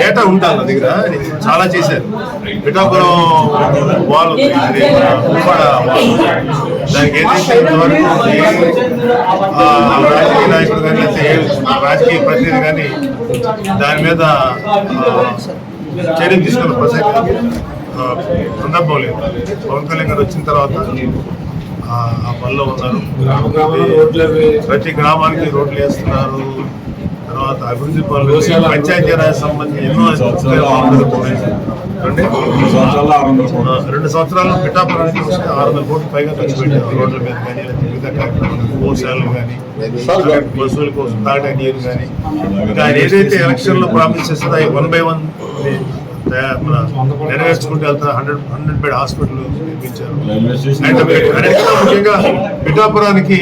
Data ఉంటుంది నా దగ్గర, చాలా చేశారు. పిఠాపురం వాళ్ళు దానికి ఏదైతే ఇంతవరకు రాజకీయ నాయకుడు కానీ రాజకీయ ప్రతినిధి కానీ దాని మీద చర్యలు తీసుకున్న ప్రసక్తి సందర్భం లేదు. పవన్ కళ్యాణ్ గారు వచ్చిన తర్వాత ఆ పనిలో ఉన్నారు. ప్రతి గ్రామానికి రోడ్లు వేస్తున్నారు. తర్వాత అభివృద్ధి పనులు, పంచాయతీరాజ్ సంబంధించి ఎన్నో 2 సంవత్సరాల్లో పిఠాపురానికి 600 కోట్ల పైగా ఖర్చు పెట్టారు. రోడ్ల మీద కానీ వివిధ కార్యక్రమాలు, గోశాలలు కానీ, పశువుల కోసం తాగడానికి నీరు కానీ, ఇంకా ఆయన ఏదైతే ఎలక్షన్లో ప్రామిస్ చేస్తుందో అవి 1 by 1 నెరవేర్చుకుంటూ వెళ్తా 100 బెడ్ హాస్పిటల్ నిర్మించారు. అన్నిటికన్నా ముఖ్యంగా పిఠాపురానికి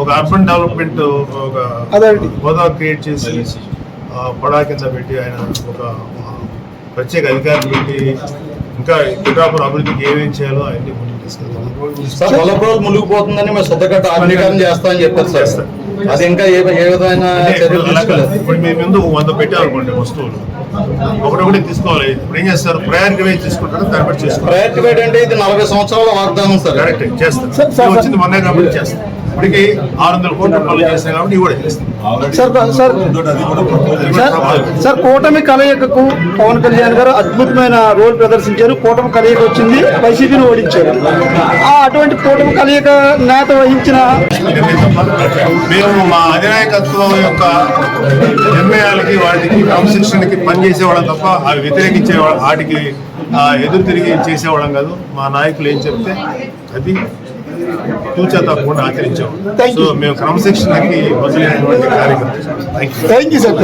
ఒక అర్బన్ డెవలప్మెంట్ ఒక హోదా క్రియేట్ చేసి పడా కింద పెట్టి ఆయన ఒక ప్రత్యేక అధికారులు పెట్టి ఇంకా పిఠాపురం అభివృద్ధికి ఏమేం చేయాలో అవన్నీ ముందుకు తీసుకెళ్తారు. మునిగిపోతుందని మేము శ్రద్ధగట్ట ఆధునీకరణ చేస్తామని చెప్పారు సార్. అది ఇంకా ఏ విధమైన ఇప్పుడు మేము ముందు 100 పెట్టామనుకోండి వస్తువులు ఒకటి తీసుకోవాలి. ఇప్పుడు ఏం చేస్తారు, ప్రయారిటీ వైజ్ తీసుకుంటారు, దాన్ని బట్టి చేసుకోవాలి. ప్రయారిటీ వైజ్ అంటే ఇది 40 సంవత్సరాల వాగ్దానం సార్. కరెక్ట్ చేస్తారు. వచ్చింది మొన్నే కాబట్టి చేస్తారు. ఇప్పటికి 600 కోట్ల పనులు చేస్తాయి కాబట్టి కూడా చేస్తాం. సార్ కూటమి కలయికకు పవన్ కళ్యాణ్ గారు అద్భుతమైన రోల్ ప్రదర్శించారు. కూటమి కలయిక వచ్చింది, వైసీపీని ఓడించారు. అటువంటి కూటమి కలయిక నేత వహించిన మేము మా అధినాయకత్వం యొక్క నిర్ణయాలకి వాటికి క్రమశిక్షణకి పనిచేసేవాళ్ళం తప్ప అవి వ్యతిరేకించే వాటికి ఎదురు తిరిగి చేసేవాళ్ళం కాదు. మా నాయకులు ఏం చెప్తే అది తూచా తప్పకుండా ఆచరించాము. సో మేము క్రమశిక్షణకి వదిలేటువంటి కార్యక్రమం. Thank you sir.